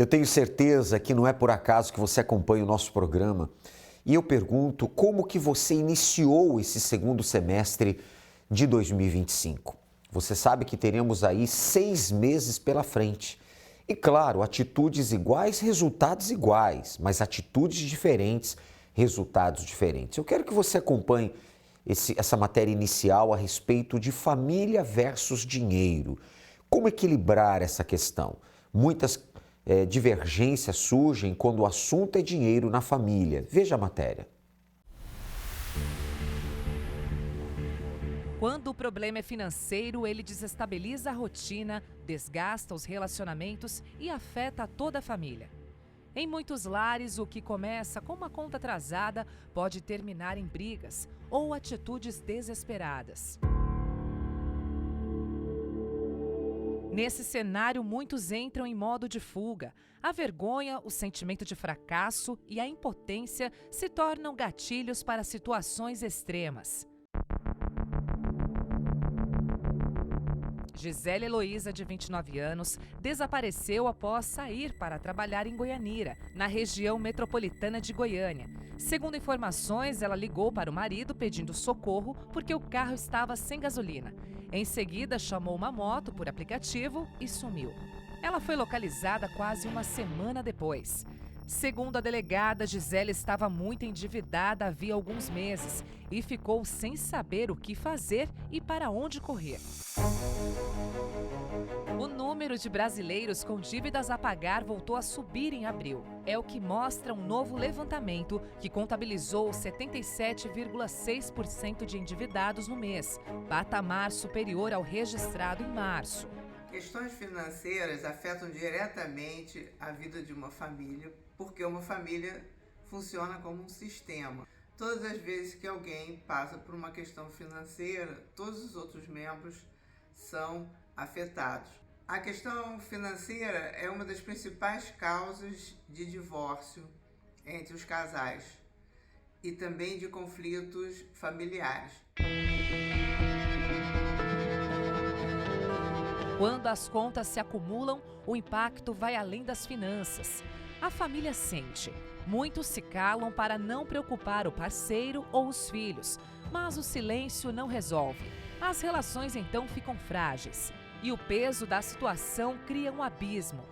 Eu tenho certeza que não é por acaso que você acompanha o nosso programa e eu pergunto como que você iniciou esse segundo semestre de 2025. Você sabe que teremos aí 6 meses pela frente. E claro, atitudes iguais, resultados iguais, mas atitudes diferentes, resultados diferentes. Eu quero que você acompanhe essa matéria inicial a respeito de família versus dinheiro. Como equilibrar essa questão? Muitas divergências surgem quando o assunto é dinheiro na família. Veja a matéria. Quando o problema é financeiro, ele desestabiliza a rotina, desgasta os relacionamentos e afeta toda a família. Em muitos lares, o que começa com uma conta atrasada pode terminar em brigas ou atitudes desesperadas. Nesse cenário, muitos entram em modo de fuga. A vergonha, o sentimento de fracasso e a impotência se tornam gatilhos para situações extremas. Gisele Heloísa, de 29 anos, desapareceu após sair para trabalhar em Goianira, na região metropolitana de Goiânia. Segundo informações, ela ligou para o marido pedindo socorro porque o carro estava sem gasolina. Em seguida, chamou uma moto por aplicativo e sumiu. Ela foi localizada quase uma semana depois. Segundo a delegada, Gisele estava muito endividada havia alguns meses e ficou sem saber o que fazer e para onde correr. O número de brasileiros com dívidas a pagar voltou a subir em abril. É o que mostra um novo levantamento que contabilizou 77,6% de endividados no mês, patamar superior ao registrado em março. Questões financeiras afetam diretamente a vida de uma família, porque uma família funciona como um sistema. Todas as vezes que alguém passa por uma questão financeira, todos os outros membros são afetados. A questão financeira é uma das principais causas de divórcio entre os casais e também de conflitos familiares. Quando as contas se acumulam, o impacto vai além das finanças. A família sente. Muitos se calam para não preocupar o parceiro ou os filhos, mas o silêncio não resolve. As relações então ficam frágeis e o peso da situação cria um abismo.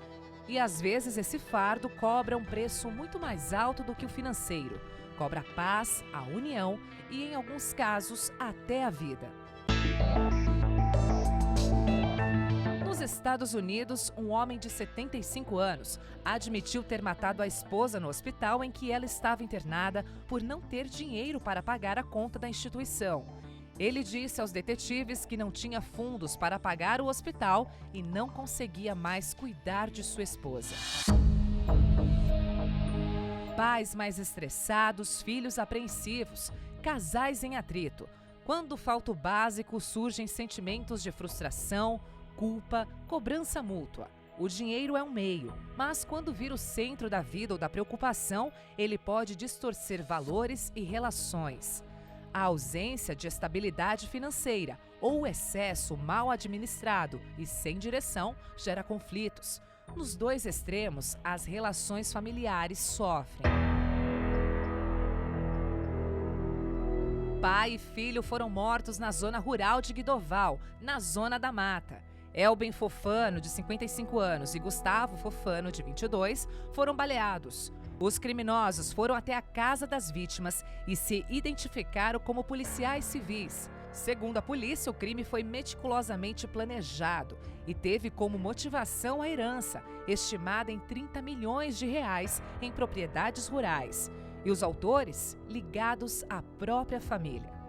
E às vezes esse fardo cobra um preço muito mais alto do que o financeiro. Cobra a paz, a união e, em alguns casos, até a vida. Nos Estados Unidos, um homem de 75 anos admitiu ter matado a esposa no hospital em que ela estava internada por não ter dinheiro para pagar a conta da instituição. Ele disse aos detetives que não tinha fundos para pagar o hospital e não conseguia mais cuidar de sua esposa. Pais mais estressados, filhos apreensivos, casais em atrito. Quando falta o básico, surgem sentimentos de frustração, culpa, cobrança mútua. O dinheiro é um meio, mas quando vira o centro da vida ou da preocupação, ele pode distorcer valores e relações. A ausência de estabilidade financeira ou o excesso mal administrado e sem direção gera conflitos. Nos dois extremos, as relações familiares sofrem. Pai e filho foram mortos na zona rural de Guidoval, na Zona da Mata. Elben Fofano, de 55 anos, e Gustavo Fofano, de 22, foram baleados. Os criminosos foram até a casa das vítimas e se identificaram como policiais civis. Segundo a polícia, o crime foi meticulosamente planejado e teve como motivação a herança, estimada em 30 milhões de reais em propriedades rurais. E os autores ligados à própria família.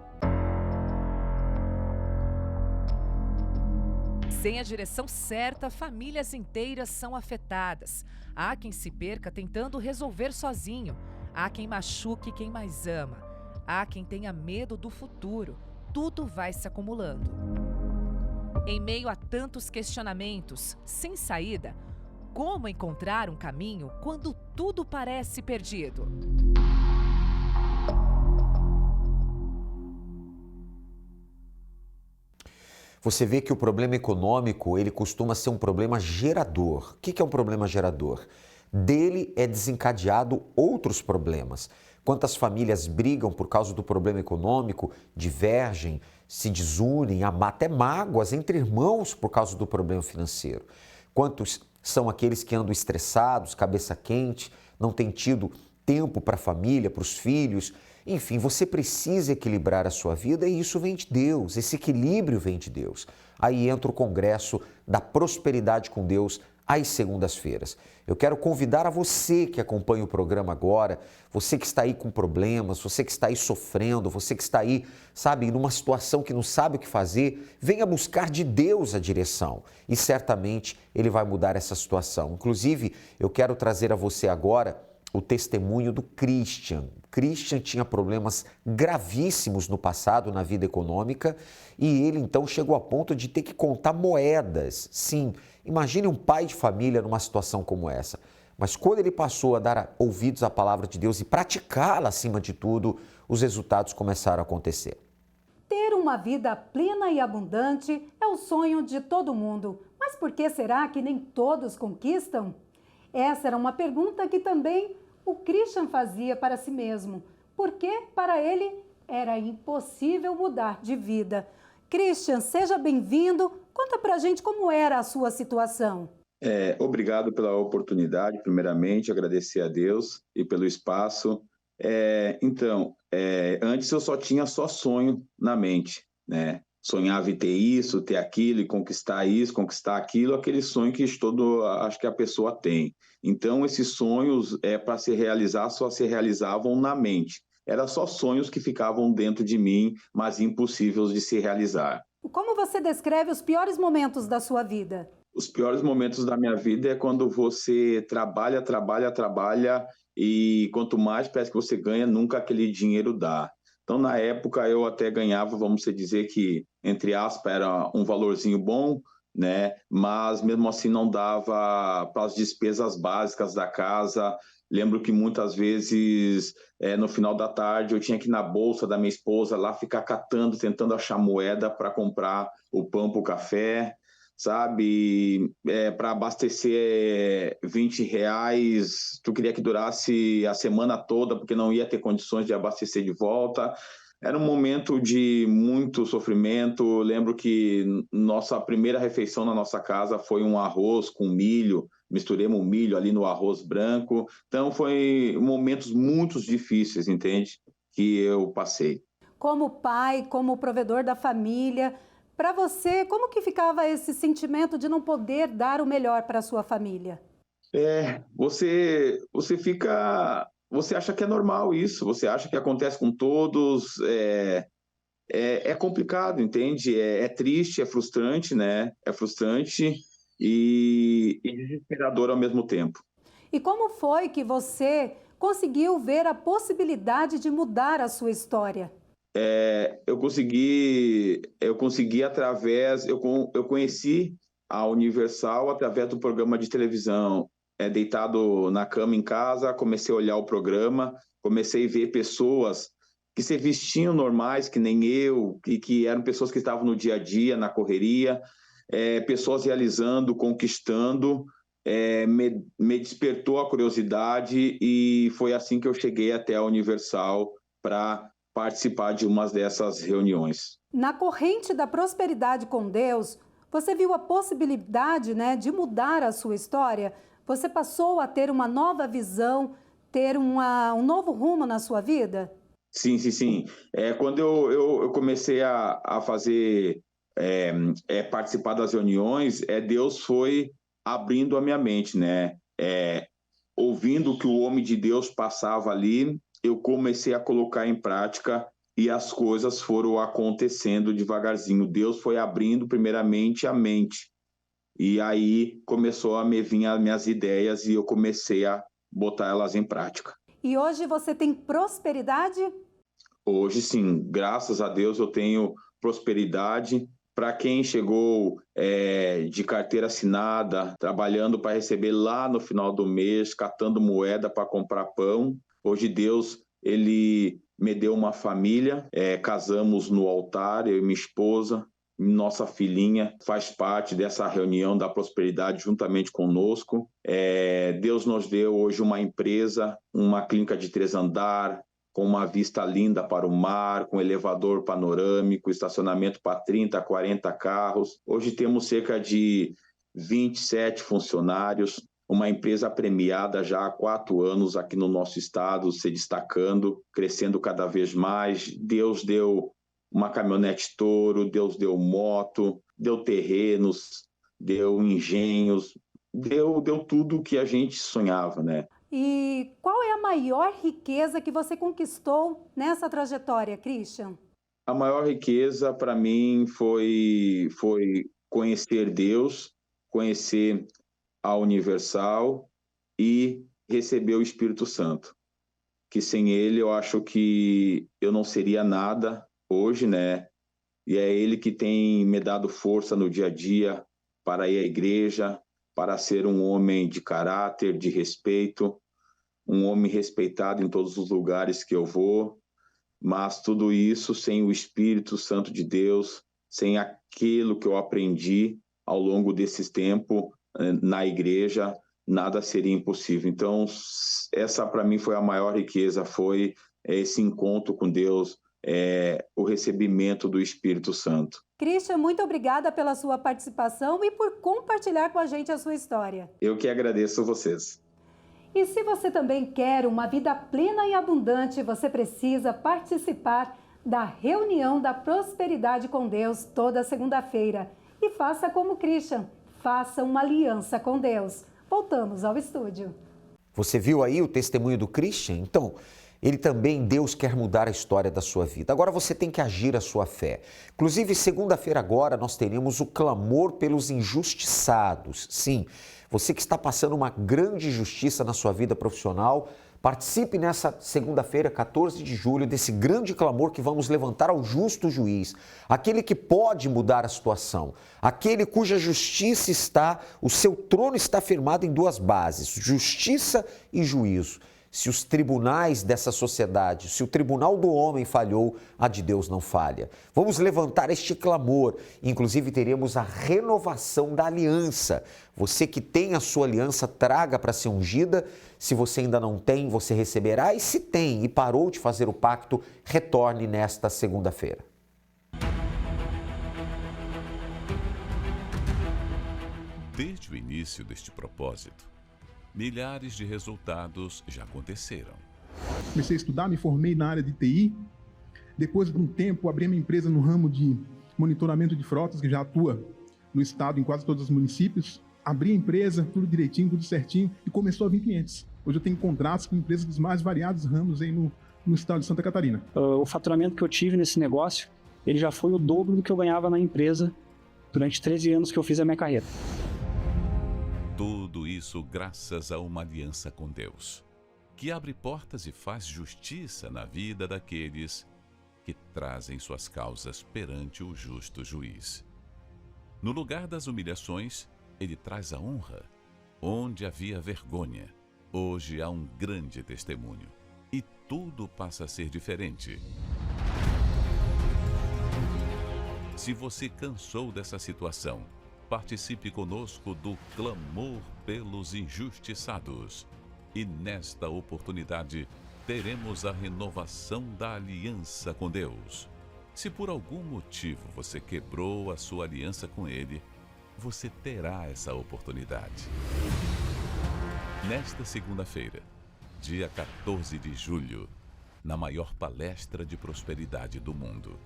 Sem a direção certa, famílias inteiras são afetadas. Há quem se perca tentando resolver sozinho. Há quem machuque quem mais ama. Há quem tenha medo do futuro. Tudo vai se acumulando. Em meio a tantos questionamentos, sem saída, como encontrar um caminho quando tudo parece perdido? Você vê que o problema econômico, ele costuma ser um problema gerador. O que é um problema gerador? dele é desencadeado outros problemas. Quantas famílias brigam por causa do problema econômico, divergem, se desunem, há até mágoas entre irmãos por causa do problema financeiro. Quantos são aqueles que andam estressados, cabeça quente, não têm tido tempo para a família, para os filhos. Enfim, você precisa equilibrar a sua vida e isso vem de Deus, esse equilíbrio vem de Deus. Aí entra o Congresso da Prosperidade com Deus às segundas-feiras. Eu quero convidar a você que acompanha o programa agora, você que está aí com problemas, você que está aí sofrendo, você que está aí, sabe, numa situação que não sabe o que fazer, venha buscar de Deus a direção e certamente Ele vai mudar essa situação. Inclusive, eu quero trazer a você agora o testemunho do Christian. Christian tinha problemas gravíssimos no passado na vida econômica e ele então chegou a ponto de ter que contar moedas. Sim, imagine um pai de família numa situação como essa. Mas quando ele passou a dar ouvidos à palavra de Deus e praticá-la acima de tudo, os resultados começaram a acontecer. Ter uma vida plena e abundante é o sonho de todo mundo. Mas por que será que nem todos conquistam? Essa era uma pergunta que também o Christian fazia para si mesmo, porque para ele era impossível mudar de vida. Christian, seja bem-vindo. Conta pra gente como era a sua situação. Obrigado pela oportunidade, primeiramente, agradecer a Deus e pelo espaço. Antes eu só tinha sonho na mente, né? Sonhava em ter isso, ter aquilo, e conquistar isso, conquistar aquilo, aquele sonho que acho que a pessoa tem. Então, esses sonhos, para se realizar, só se realizavam na mente. Eram só sonhos que ficavam dentro de mim, mas impossíveis de se realizar. Como você descreve os piores momentos da sua vida? Os piores momentos da minha vida é quando você trabalha, e quanto mais parece que você ganha, nunca aquele dinheiro dá. Então, na época, eu até ganhava, vamos dizer que, entre aspas, era um valorzinho bom, né? Mas, mesmo assim, não dava para as despesas básicas da casa. Lembro que, muitas vezes, no final da tarde, eu tinha que ir na bolsa da minha esposa lá, ficar catando, tentando achar moeda para comprar o pão para o café, sabe? Para abastecer R$ 20, tu queria que durasse a semana toda, porque não ia ter condições de abastecer de volta. Era um momento de muito sofrimento. Lembro que nossa primeira refeição na nossa casa foi um arroz com milho, misturemos o milho ali no arroz branco. Então, foi momentos muito difíceis, entende? Que eu passei. Como pai, como provedor da família, para você, como que ficava esse sentimento de não poder dar o melhor para a sua família? Você acha que é normal isso, você acha que acontece com todos, é complicado, entende? É triste, é frustrante, né? É frustrante e desesperador ao mesmo tempo. E como foi que você conseguiu ver a possibilidade de mudar a sua história? Eu conheci a Universal através do programa de televisão. Deitado na cama em casa, comecei a olhar o programa, comecei a ver pessoas que se vestiam normais, que nem eu, que eram pessoas que estavam no dia a dia, na correria, pessoas realizando, conquistando. Me despertou a curiosidade e foi assim que eu cheguei até a Universal para participar de uma dessas reuniões. Na corrente da prosperidade com Deus, você viu a possibilidade, né, de mudar a sua história? Você passou a ter uma nova visão, ter um novo rumo na sua vida? Sim. Quando eu comecei a fazer, participar das reuniões, Deus foi abrindo a minha mente, né? Ouvindo o que o homem de Deus passava ali, eu comecei a colocar em prática e as coisas foram acontecendo devagarzinho. Deus foi abrindo primeiramente a mente e aí começou a me vir as minhas ideias e eu comecei a botar elas em prática. E hoje você tem prosperidade? Hoje sim, graças a Deus eu tenho prosperidade. Para quem chegou de carteira assinada, trabalhando para receber lá no final do mês, catando moeda para comprar pão, hoje Deus, Ele me deu uma família, casamos no altar, eu e minha esposa, nossa filhinha faz parte dessa reunião da prosperidade juntamente conosco. Deus nos deu hoje uma empresa, uma clínica de 3 andares, com uma vista linda para o mar, com elevador panorâmico, estacionamento para 30, 40 carros. Hoje temos cerca de 27 funcionários, uma empresa premiada já há 4 anos aqui no nosso estado, se destacando, crescendo cada vez mais. Deus deu uma caminhonete Toro, Deus deu moto, deu terrenos, deu engenhos, deu tudo o que a gente sonhava, né? E qual é a maior riqueza que você conquistou nessa trajetória, Christian? A maior riqueza para mim foi conhecer Deus, conhecer a Universal e receber o Espírito Santo. Que sem ele eu acho que eu não seria nada hoje, né? E é ele que tem me dado força no dia a dia para ir à igreja, para ser um homem de caráter, de respeito, um homem respeitado em todos os lugares que eu vou, mas tudo isso sem o Espírito Santo de Deus, sem aquilo que eu aprendi ao longo desses tempos na igreja, nada seria impossível. Então, essa para mim foi a maior riqueza, foi esse encontro com Deus, o recebimento do Espírito Santo. Christian, muito obrigada pela sua participação e por compartilhar com a gente a sua história. Eu que agradeço a vocês. E se você também quer uma vida plena e abundante, você precisa participar da reunião da prosperidade com Deus toda segunda-feira. E faça como Christian, faça uma aliança com Deus. Voltamos ao estúdio. Você viu aí o testemunho do Christian? Então, ele também, Deus quer mudar a história da sua vida. Agora você tem que agir a sua fé. Inclusive, segunda-feira agora nós teremos o clamor pelos injustiçados. Sim, você que está passando uma grande injustiça na sua vida profissional, participe nessa segunda-feira, 14 de julho, desse grande clamor que vamos levantar ao justo juiz, aquele que pode mudar a situação, aquele cuja justiça está, o seu trono está firmado em 2 bases, justiça e juízo. Se os tribunais dessa sociedade, se o tribunal do homem falhou, a de Deus não falha. Vamos levantar este clamor. Inclusive teremos a renovação da aliança. Você que tem a sua aliança, traga para ser ungida. Se você ainda não tem, você receberá. E se tem e parou de fazer o pacto, retorne nesta segunda-feira. Desde o início deste propósito, milhares de resultados já aconteceram. Comecei a estudar, me formei na área de TI. Depois de um tempo, abri minha empresa no ramo de monitoramento de frotas, que já atua no estado, em quase todos os municípios. Abri a empresa, tudo direitinho, tudo certinho, e começou a vir clientes. Hoje eu tenho contratos com empresas dos mais variados ramos aí no estado de Santa Catarina. O faturamento que eu tive nesse negócio, ele já foi o dobro do que eu ganhava na empresa durante 13 anos que eu fiz a minha carreira. Tudo isso graças a uma aliança com Deus, que abre portas e faz justiça na vida daqueles que trazem suas causas perante o justo juiz. No lugar das humilhações, ele traz a honra. Onde havia vergonha, hoje há um grande testemunho. E tudo passa a ser diferente. Se você cansou dessa situação, participe conosco do clamor pelos injustiçados. E nesta oportunidade, teremos a renovação da aliança com Deus. Se por algum motivo você quebrou a sua aliança com Ele, você terá essa oportunidade. Nesta segunda-feira, dia 14 de julho, na maior palestra de prosperidade do mundo.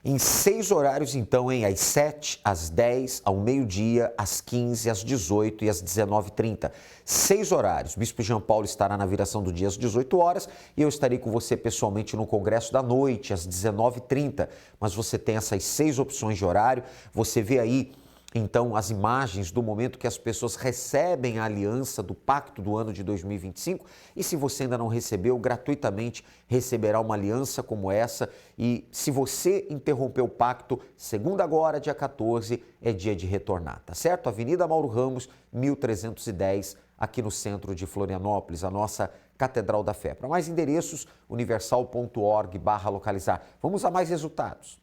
Em 6 horários, então, às 7, às 10, ao meio-dia, às 15, às 18 e às 19h30. 6 horários. O Bispo Jean Paulo estará na viração do dia às 18 horas e eu estarei com você pessoalmente no Congresso da Noite, às 19h30. Mas você tem essas 6 opções de horário. Você vê aí, então, as imagens do momento que as pessoas recebem a aliança do pacto do ano de 2025. E se você ainda não recebeu, gratuitamente receberá uma aliança como essa. E se você interrompeu o pacto, segunda agora, dia 14, é dia de retornar, tá certo? Avenida Mauro Ramos, 1310, aqui no centro de Florianópolis, a nossa Catedral da Fé. Para mais endereços, universal.org/localizar. Vamos a mais resultados.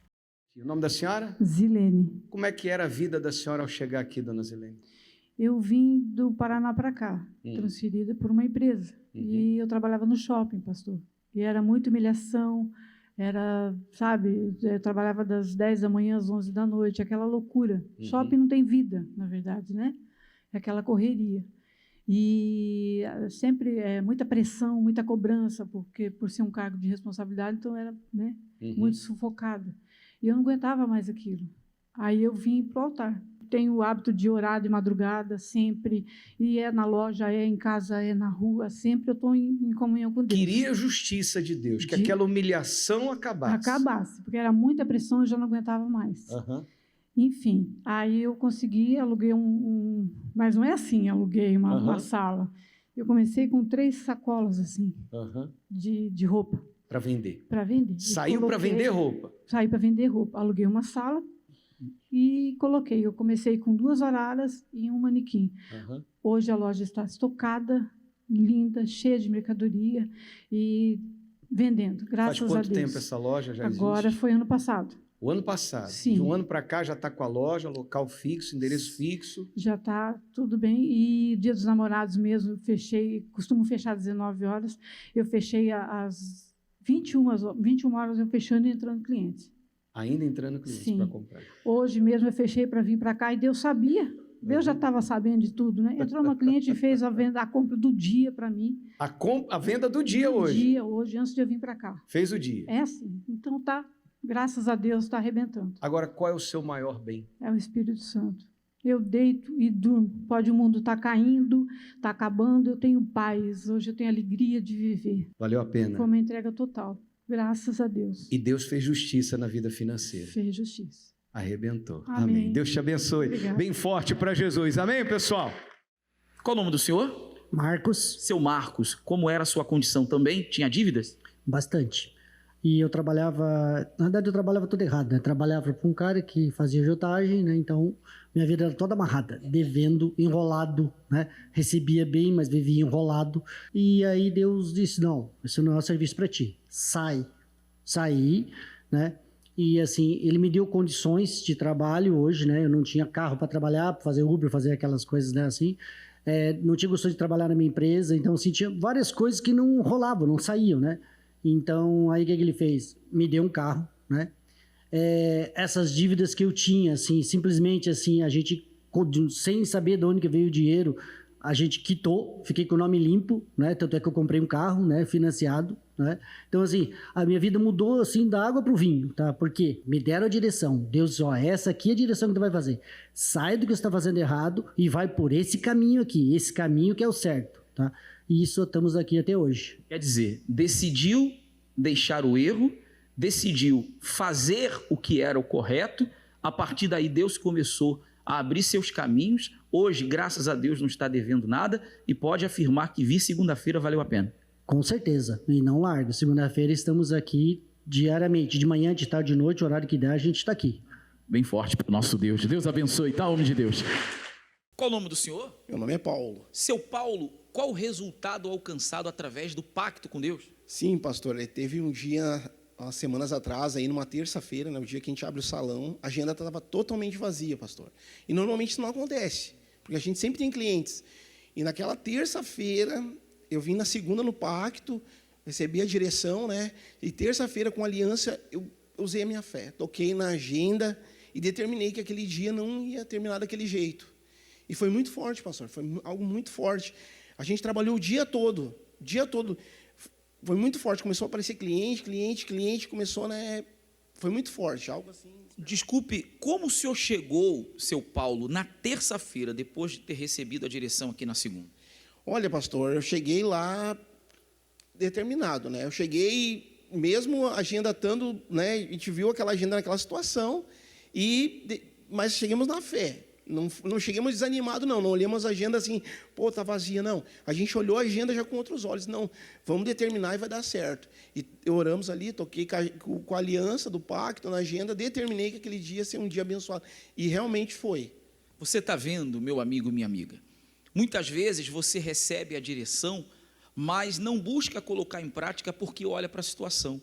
O nome da senhora? Zilene. Como é que era a vida da senhora ao chegar aqui, dona Zilene? Eu vim do Paraná para cá, transferida por uma empresa. E eu trabalhava no shopping, pastor. E era muita humilhação, era, sabe, eu trabalhava das 10 da manhã às 11 da noite, aquela loucura. Shopping não tem vida, na verdade, né? É aquela correria. E sempre muita pressão, muita cobrança, porque por ser um cargo de responsabilidade, então era, né, muito sufocada. E eu não aguentava mais aquilo. Aí eu vim para o altar. Tenho o hábito de orar de madrugada, sempre. E é na loja, é em casa, é na rua. Sempre eu estou em comunhão com Deus. Queria a justiça de Deus, que aquela humilhação acabasse. Acabasse, porque era muita pressão e eu já não aguentava mais. Enfim, aí eu consegui, aluguei mas não é assim, aluguei uma sala. Eu comecei com 3 sacolas, assim, de roupa. Para vender. Para vender. Saiu para vender roupa. Saí para vender roupa. Aluguei uma sala e coloquei. Eu comecei com 2 araras e um manequim. Hoje a loja está estocada, linda, cheia de mercadoria e vendendo, graças a Deus. Faz quanto tempo essa loja já existe? Agora foi ano passado. O ano passado? Sim. De um ano para cá já está com a loja, local fixo, endereço fixo? Já está tudo bem. E Dia dos Namorados mesmo, fechei, costumo fechar às 19 horas, eu fechei às 21 horas, eu fechando e entrando clientes. Ainda entrando clientes para comprar? Hoje mesmo eu fechei para vir para cá e Deus sabia. Deus já estava sabendo de tudo, né? Entrou uma cliente e fez a compra do dia para mim. A venda do dia hoje? Hoje, antes de eu vir para cá. Fez o dia? É assim. Então tá, graças a Deus, está arrebentando. Agora, qual é o seu maior bem? É o Espírito Santo. Eu deito e durmo. Pode o mundo estar caindo, está acabando, eu tenho paz. Hoje eu tenho alegria de viver. Valeu a pena? Foi uma entrega total. Graças a Deus. E Deus fez justiça na vida financeira? Fez justiça. Arrebentou. Amém. Deus te abençoe. Obrigada. Bem forte para Jesus. Amém, pessoal? Qual o nome do senhor? Marcos. Seu Marcos, como era a sua condição também? Tinha dívidas? Bastante. E eu trabalhava, na verdade eu trabalhava tudo errado, né? Trabalhava para um cara que fazia agiotagem, né? Então minha vida era toda amarrada, devendo, enrolado, né? Recebia bem, mas vivia enrolado. E aí Deus disse, não, isso não é um serviço para ti. Saí, né? E assim, ele me deu condições de trabalho hoje, né? Eu não tinha carro para trabalhar, para fazer Uber, fazer aquelas coisas, né? Assim, não tinha gosto de trabalhar na minha empresa, então assim, tinha várias coisas que não rolavam, não saíam, né? Então, aí o que ele fez? Me deu um carro, né? Essas dívidas que eu tinha, assim, simplesmente assim, a gente, sem saber de onde que veio o dinheiro, a gente quitou, fiquei com o nome limpo, né? Tanto é que eu comprei um carro, né? Financiado, né? Então, assim, a minha vida mudou, assim, da água para o vinho, tá? Porque me deram a direção. Deus disse, ó, essa aqui é a direção que tu vai fazer. Sai do que você está fazendo errado e vai por esse caminho aqui, esse caminho que é o certo, tá? E isso estamos aqui até hoje. Quer dizer, decidiu deixar o erro, decidiu fazer o que era o correto, a partir daí Deus começou a abrir seus caminhos. Hoje, graças a Deus, não está devendo nada e pode afirmar que vir segunda-feira valeu a pena. Com certeza, e não largo. Segunda-feira estamos aqui diariamente, de manhã, de tarde, de noite, o horário que der, a gente está aqui. Bem forte para o nosso Deus. Deus abençoe, tá, homem de Deus. Qual o nome do senhor? Meu nome é Paulo. Seu Paulo, qual o resultado alcançado através do pacto com Deus? Sim, pastor, teve um dia, umas semanas atrás, aí numa terça-feira, né, o dia que a gente abre o salão, a agenda estava totalmente vazia, pastor. E normalmente isso não acontece, porque a gente sempre tem clientes. E naquela terça-feira, eu vim na segunda no pacto, recebi a direção, né? E terça-feira, com a aliança, eu usei a minha fé. Toquei na agenda e determinei que aquele dia não ia terminar daquele jeito. E foi muito forte, pastor, foi algo muito forte. A gente trabalhou o dia todo. Foi muito forte, começou a aparecer cliente, começou, né? Foi muito forte, algo assim. Desculpe, como o senhor chegou, seu Paulo, na terça-feira, depois de ter recebido a direção aqui na segunda? Olha, pastor, eu cheguei lá determinado, né? Eu cheguei, mesmo a agenda estando, né? A gente viu aquela agenda naquela situação, mas chegamos na fé. Não chegamos desanimados, não olhamos a agenda assim, pô, está vazia, não. A gente olhou a agenda já com outros olhos, não, vamos determinar e vai dar certo. E oramos ali, toquei com a aliança do pacto na agenda, determinei que aquele dia ia ser um dia abençoado. E realmente foi. Você está vendo, meu amigo, minha amiga, muitas vezes você recebe a direção mas não busca colocar em prática porque olha para a situação.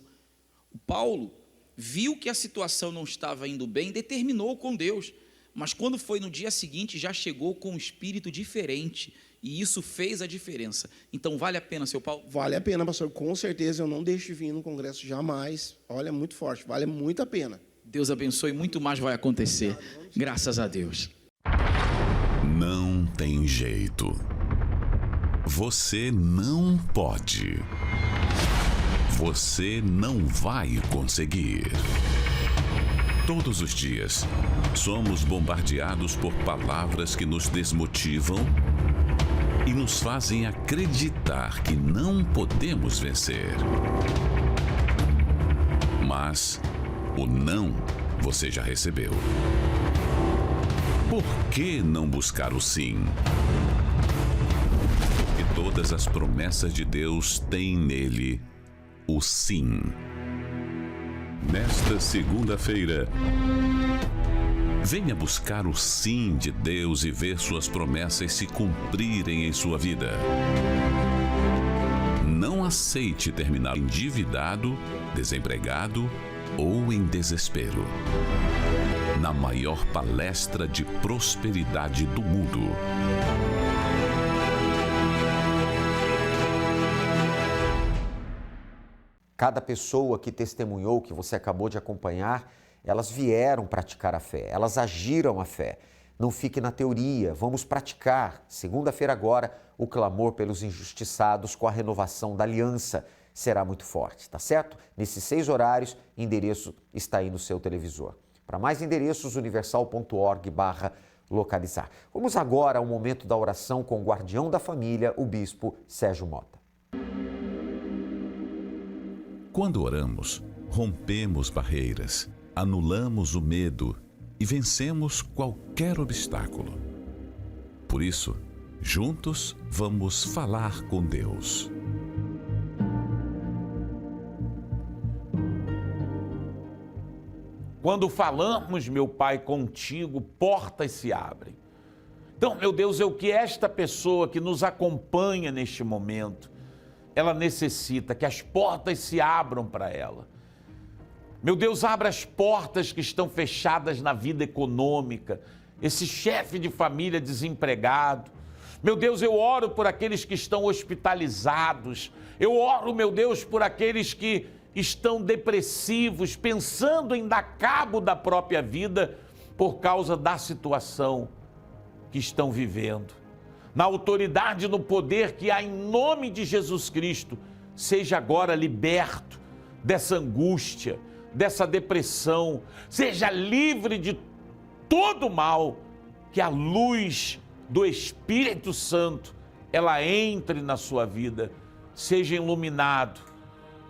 O Paulo viu que a situação não estava indo bem, determinou com Deus, mas quando foi no dia seguinte já chegou com um espírito diferente, e isso fez a diferença. Então vale a pena, seu Paulo? Vale a pena, pastor, com certeza. Eu não deixo de vir no congresso jamais. Olha, muito forte, vale muito a pena. Deus abençoe, muito mais vai acontecer, graças a Deus. Não tem jeito. Você não pode. Você não vai conseguir. Todos os dias, somos bombardeados por palavras que nos desmotivam e nos fazem acreditar que não podemos vencer. Mas o não você já recebeu. Por que não buscar o sim? Porque todas as promessas de Deus têm nele o sim. Nesta segunda-feira, venha buscar o sim de Deus e ver suas promessas se cumprirem em sua vida. Não aceite terminar endividado, desempregado ou em desespero. Na maior palestra de prosperidade do mundo. Cada pessoa que testemunhou, que você acabou de acompanhar, elas vieram praticar a fé, elas agiram a fé. Não fique na teoria, vamos praticar. Segunda-feira agora, o clamor pelos injustiçados com a renovação da aliança será muito forte, tá certo? Nesses 6 horários, endereço está aí no seu televisor. Para mais endereços, universal.org/localizar. Vamos agora ao momento da oração com o guardião da família, o bispo Sérgio Mota. Quando oramos, rompemos barreiras, anulamos o medo e vencemos qualquer obstáculo. Por isso, juntos vamos falar com Deus. Quando falamos, meu Pai, contigo, portas se abrem. Então, meu Deus, é o que esta pessoa que nos acompanha neste momento, ela necessita que as portas se abram para ela. Meu Deus, abra as portas que estão fechadas na vida econômica, esse chefe de família desempregado. Meu Deus, eu oro por aqueles que estão hospitalizados. Eu oro, meu Deus, por aqueles que estão depressivos, pensando em dar cabo da própria vida por causa da situação que estão vivendo. Na autoridade, no poder que há em nome de Jesus Cristo, seja agora liberto dessa angústia, dessa depressão, seja livre de todo mal, que a luz do Espírito Santo, ela entre na sua vida, seja iluminado,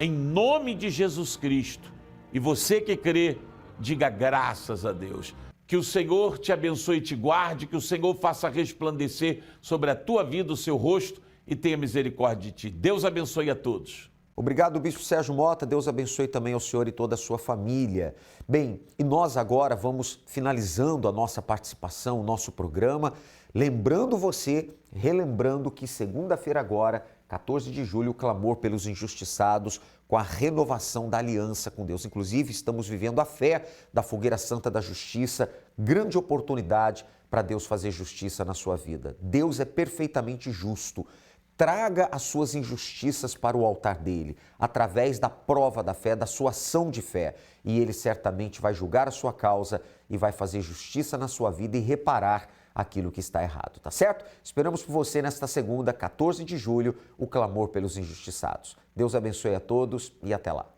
em nome de Jesus Cristo. E você que crê, diga graças a Deus. Que o Senhor te abençoe e te guarde, que o Senhor faça resplandecer sobre a tua vida o seu rosto e tenha misericórdia de ti. Deus abençoe a todos. Obrigado, Bispo Sérgio Mota. Deus abençoe também ao senhor e toda a sua família. Bem, e nós agora vamos finalizando a nossa participação, o nosso programa, lembrando você, relembrando que segunda-feira agora, 14 de julho, o clamor pelos injustiçados com a renovação da aliança com Deus. Inclusive, estamos vivendo a fé da Fogueira Santa da Justiça, grande oportunidade para Deus fazer justiça na sua vida. Deus é perfeitamente justo. Traga as suas injustiças para o altar dele, através da prova da fé, da sua ação de fé. E ele certamente vai julgar a sua causa e vai fazer justiça na sua vida e reparar aquilo que está errado, tá certo? Esperamos por você nesta segunda, 14 de julho, o clamor pelos injustiçados. Deus abençoe a todos e até lá.